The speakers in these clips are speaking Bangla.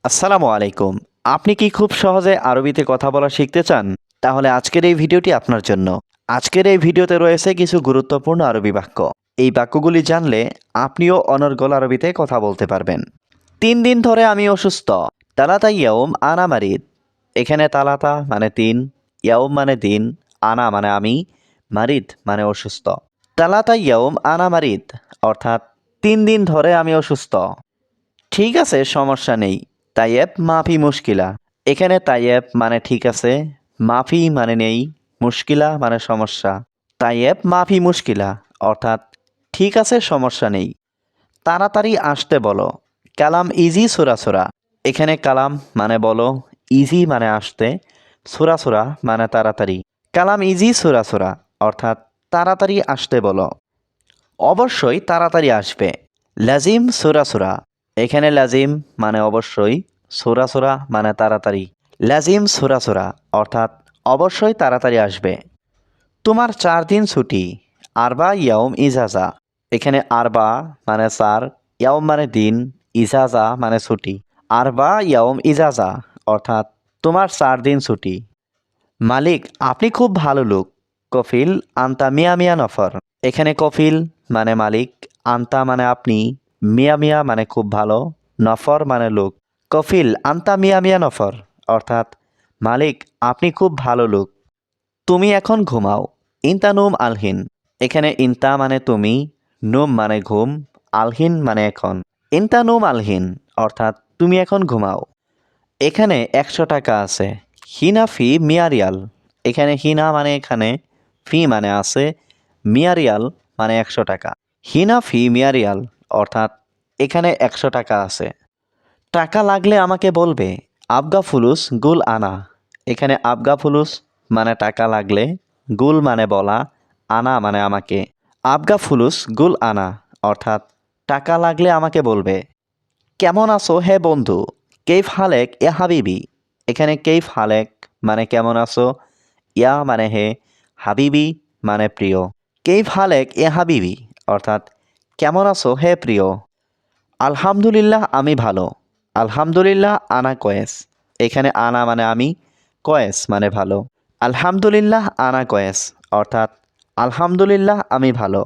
আসসালামু আলাইকুম। আপনি কি খুব সহজে আরবিতে কথা বলা শিখতে চান? তাহলে আজকের এই ভিডিওটি আপনার জন্য। আজকের এই ভিডিওতে রয়েছে কিছু গুরুত্বপূর্ণ আরবি বাক্য। এই বাক্যগুলি জানলে আপনিও অনর্গল আরবিতে কথা বলতে পারবেন। ৩ দিন ধরে আমি অসুস্থ। তালাতা ইয়াউম আনা মারিদ। এখানে তালাতা মানে ৩, ইয়াউম মানে দিন, আনা মানে আমি, মারিদ মানে অসুস্থ। তালাতা ইয়াউম আনা মারিদ অর্থাৎ ৩ দিন ধরে আমি অসুস্থ। ঠিক আছে, সমস্যা নেই। তাইয়েব মাফি মুশকিলা। এখানে তাইয়েব মানে ঠিক আছে, মাফি মানে নেই, মুশকিলা মানে সমস্যা। তাইয়েব মাফি মুশকিলা অর্থাৎ ঠিক আছে, সমস্যা নেই। তাড়াতাড়ি আসতে বলো। কালাম ইজি সুরা। এখানে কালাম মানে বলো, ইজি মানে আসতে, সুরা মানে তাড়াতাড়ি। কালাম ইজি সুরা অর্থাৎ তাড়াতাড়ি আসতে বলো। অবশ্যই তাড়াতাড়ি আসবে। লাজিম সুরা। এখানে লাজিম মানে অবশ্যই, সুরা মানে তাড়াতাড়ি। লাজিম সুরা অর্থাৎ অবশ্যই তাড়াতাড়ি আসবে। তোমার 4 দিন ছুটি। আরবা ইয়াউম ইজাজা। এখানে আরবা মানে 4, ইয়াউম মানে দিন, ইজাজা মানে ছুটি। আরবা ইয়াউম ইজাজা অর্থাৎ তোমার 4 দিন ছুটি। মালিক, আপনি খুব ভালো লোক। কফিল আন্তা মিয়া মিয়া নফর। এখানে কফিল মানে মালিক, আন্তা মানে আপনি, মিয়া মিয়া মানে খুব ভালো, নফর মানে লোক। কফিল আন্তা মিয়া মিয়া নফর অর্থাৎ মালিক, আপনি খুব ভালো লোক। তুমি এখন ঘুমাও। ইনতা নুম আলহিন। এখানে ইনতা মানে তুমি, নুম মানে ঘুম, আলহিন মানে এখন। ইনতা নুম আলহিন অর্থাৎ তুমি এখন ঘুমাও। এখানে 100 টাকা আছে। হিনা ফি মিয়ারিয়াল। এখানে হিনা মানে এখানে, ফি মানে আছে, মিয়ারিয়াল মানে 100 টাকা। হিনা ফি মিয়ারিয়াল অর্থাৎ এখানে 100 টাকা আছে। টাকা লাগলে আমাকে বলবে। আবগা ফুলুস গুল আনা। এখানে আবগা ফুলুস মানে টাকা লাগলে, গুল মানে বলা, আনা মানে আমাকে। আবগা ফুলুস গুল আনা অর্থাৎ টাকা লাগলে আমাকে বলবে। কেমন আছো হে বন্ধু? কেইফ হালেক ইয়া হাবিবি। এখানে কেইফ হালেক মানে কেমন আছো, ইয়া মানে হে, হাবিবি মানে প্রিয়। কেইফ হালেক ইয়া হাবিবি অর্থাৎ কেমন আছো হে প্রিয়। আলহামদুলিল্লাহ আমি ভালো। আলহামদুলিল্লাহ আনা কয়েস। এখানে আনা মানে আমি, কয়েস মানে ভালো। আলহামদুলিল্লাহ আনা কয়েস অর্থাৎ আলহামদুলিল্লাহ আমি ভালো।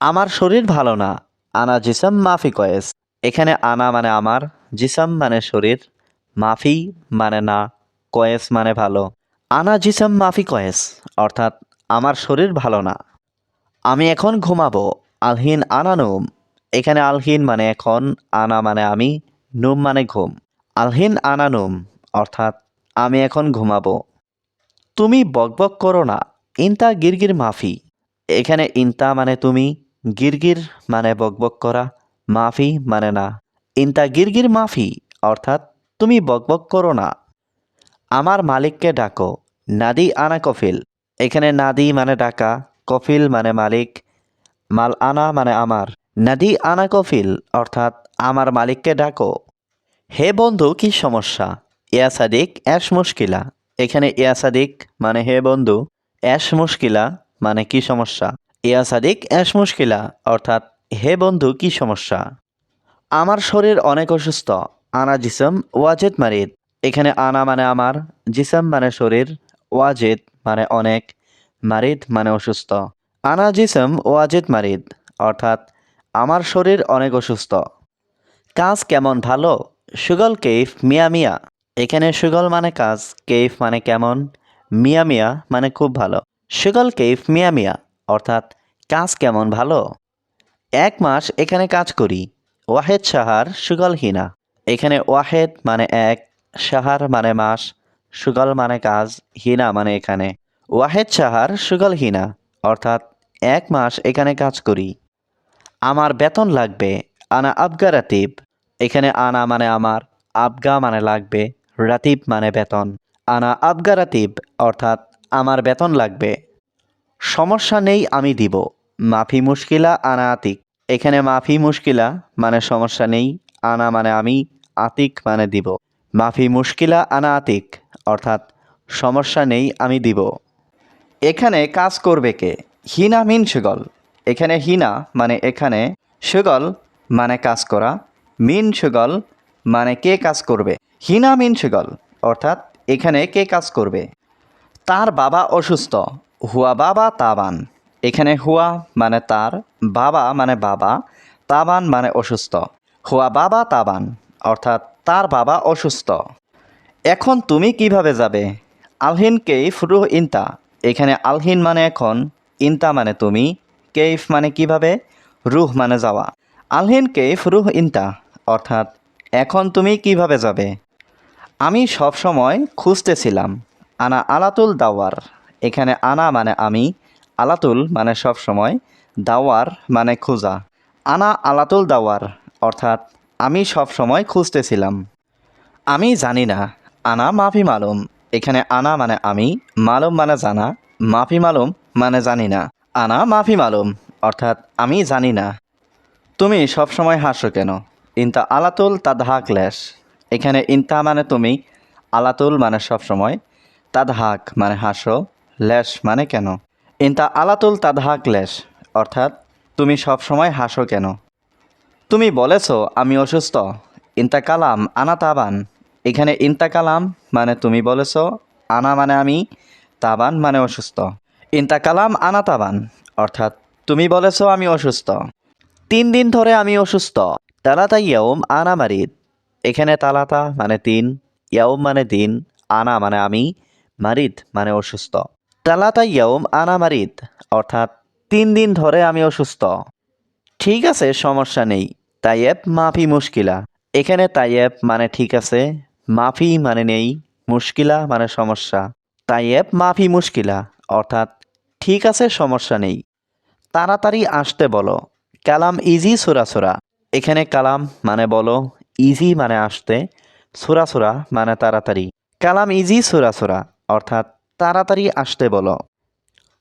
আমার শরীর ভালো না। আনা জিসম মাফি কয়েস। এখানে আনা মানে আমার, জিসম মানে শরীর, মাফি মানে না, কয়েস মানে ভালো। আনা জিসম মাফি কয়েস অর্থাৎ আমার শরীর ভালো না। আমি এখন ঘুমাবো। আলহিন আনা নুম। এখানে আলহিন মানে এখন, আনা মানে আমি, নুম মানে ঘুম। আলহিন আনা নুম অর্থাৎ আমি এখন ঘুমাবো। তুমি বকবক করো না। ইনতা গিরগির মাফি। এখানে ইনতা মানে তুমি, গিরগির মানে বকবক করা, মাফি মানে না। ইনতা গিরগির মাফি অর্থাৎ তুমি বকবক করো না। আমার মালিককে ডাকো। নাদি আনা কফিল। এখানে নাদি মানে ডাকা, কফিল মানে মালিক, মাল আনা মানে আমার। নাদি আনা কফিল অর্থাৎ আমার মালিককে ডাকো। হে বন্ধু, কি সমস্যা? ইয়া সাদিক অ্যাশ মুশকিলা। এখানে ইয়া সাদিক মানে হে বন্ধু, অ্যাশ মুশকিলা মানে কি সমস্যা। ইয়া সাদিক অ্যাশ মুশকিলা অর্থাৎ হে বন্ধু, কি সমস্যা? আমার শরীর অনেক অসুস্থ। আনা জিসম ওয়াজেদ মারিদ। এখানে আনা মানে আমার, জিসম মানে শরীর, ওয়াজেদ মানে অনেক, মারিদ মানে অসুস্থ। আনা জিসম ওয়াজেদ মারিদ অর্থাৎ আমার শরীর অনেক অসুস্থ। কাজ কেমন, ভালো? সুগল কেইফ মিয়া মিয়া। এখানে সুগল মানে কাজ, কেইফ মানে কেমন, মিয়া মিয়া মানে খুব ভালো। সুগল কেইফ মিয়া মিয়া অর্থাৎ কাজ কেমন, ভালো। 1 মাস এখানে কাজ করি। ওয়াহেদ সাহার সুগল হিনা। এখানে ওয়াহেদ মানে 1, সাহার মানে মাস, সুগল মানে কাজ, হিনা মানে এখানে। ওয়াহেদ সাহার সুগল হিনা অর্থাৎ 1 মাস এখানে কাজ করি। আমার বেতন লাগবে। আনা আবগা রাতিব। এখানে আনা মানে আমার, আবগা মানে লাগবে, রাতিব মানে বেতন। আনা আবগা রাতিব অর্থাৎ আমার বেতন লাগবে। সমস্যা নেই, আমি দিব। মাফি মুশকিলা আনা আতিক। এখানে মাফি মুশকিলা মানে সমস্যা নেই, আনা মানে আমি, আতিক মানে দিব। মাফি মুশকিলা আনা আতিক অর্থাৎ সমস্যা নেই, আমি দিব। এখানে কাজ করবে কে? হিনা মিন সুগল। এখানে হিনা মানে এখানে, সুগল মানে কাজ করা, মিন সুগল মানে কে কাজ করবে। হিনা মিনশিগল অর্থাৎ এখানে কে কাজ করবে। তার বাবা অসুস্থ, হুয়া বাবা তাবান। এখানে হুয়া মানে তার, বাবা মানে বাবা, তাবান মানে অসুস্থ। হুয়া বাবা তাবান অর্থাৎ তার বাবা অসুস্থ। এখন তুমি কিভাবে যাবে। আলহিন কেইফ রুহ ইনতা। এখানে আলহিন মানে এখন, ইনতা মানে তুমি, কেইফ মানে কিভাবে, রুহ মানে যাওয়া। আলহিন কেইফ রুহ ইনতা অর্থাৎ এখন তুমি কিভাবে যাবে। আমি সব সময় খুঁজতেছিলাম। আনা আলাতুল দাওয়ার। এখানে আনা মানে আমি, আলাতুল মানে সব সময়, দাওয়ার মানে খোঁজা। আনা আলাতুল দাওয়ার অর্থাৎ আমি সব সময় খুঁজতেছিলাম। আমি জানি না। আনা মাফি মালুম। এখানে আনা মানে আমি, মালুম মানে জানা, মাফি মালুম মানে জানি না। আনা মাফি মালুম অর্থাৎ আমি জানি না। তুমি সবসময় হাসো কেন। ইনতা আলাতুল তাদহাক লেশ। এখানে ইনতা মানে তুমি, আলাতুল মানে সবসময়, তাদহাক মানে হাসো, লেশ মানে কেন। ইনতা আলাতুল তাদহাক লেশ অর্থাৎ তুমি সবসময় হাসো কেন। তুমি বলেছো আমি অসুস্থ। ইনতা কালাম আনা তাবান। এখানে ইনতা কালাম মানে তুমি বলেছো, আনা মানে আমি, তাবান মানে অসুস্থ। ইনতা কালাম আনা তাবান অর্থাৎ তুমি বলেছো আমি অসুস্থ। 3 দিন ধরে আমি অসুস্থ। তালাতা ইয়াউম আনা মারিদ। এখানে তালাতা মানে 3, ইয়াউম মানে দিন, আনা মানে আমি, মারিদ মানে অসুস্থ। তালাতা ইয়াউম আনা মারিদ অর্থাৎ 3 দিন ধরে আমি অসুস্থ। ঠিক আছে, সমস্যা নেই। তাইয়েব মাফি মুশকিলা। এখানে তাইয়েব মানে ঠিক আছে, মাফি মানে নেই, মুশকিলা মানে সমস্যা। তাইয়েব মাফি মুশকিলা অর্থাৎ ঠিক আছে, সমস্যা নেই। তাড়াতাড়ি আসতে বলো। কালাম ইজি সুরাসুরা। এখানে কালাম মানে বলো, ইজি মানে আসতে, সুরাসুরা মানে তাড়াতাড়ি। কালাম ইজি সুরাসুরা অর্থাৎ তাড়াতাড়ি আসতে বলো।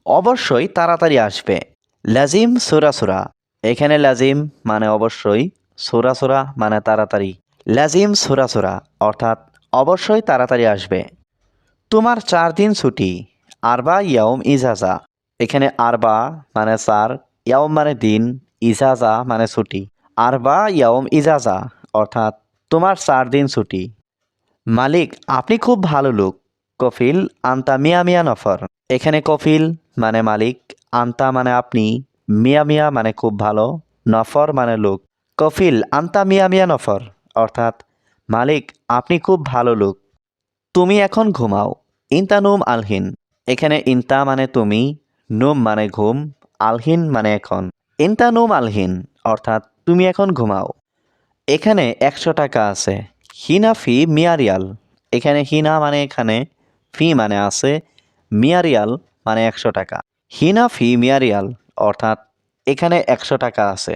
অবশ্যই তাড়াতাড়ি আসবে। লাজিম সুরাসুরা। এখানে লাজিম মানে অবশ্যই, সুরাসুরা মানে তাড়াতাড়ি। লাজিম সুরাসুরা অর্থাৎ অবশ্যই তাড়াতাড়ি আসবে। তোমার 4 দিন ছুটি। আরবা ইয়াউম ইজাজা। এখানে আরবা মানে 4, ইয়াউম মানে দিন, ইজাজা মানে ছুটি। আরবা ইয়াউম ইজাজা অর্থাৎ তোমার 4 দিন ছুটি। মালিক আপনি খুব ভালো লোক। কফিল আন্তা মিয়া মিয়া নফর। এখানে কফিল মানে মালিক, আন্তা মানে আপনি, মিয়া মিয়া মানে খুব ভালো, নফর মানে লোক। কফিল আন্তা মিয়া মিয়া নফর অর্থাৎ মালিক আপনি খুব ভালো লোক। তুমি এখন ঘুমাও। ইনতা নুম আলহিন। এখানে ইনতা মানে তুমি, নুম মানে ঘুম, আলহিন মানে এখন। ইনতা নুম আলহিন অর্থাৎ তুমি এখন ঘুমাও। এখানে 100 টাকা আছে। হিনা ফি মিয়ারিয়াল। এখানে হিনা মানে এখানে, ফি মানে আছে, মিয়ারিয়াল মানে 100 টাকা। হিনা ফি মিয়ারিয়াল অর্থাৎ এখানে 100 টাকা আছে।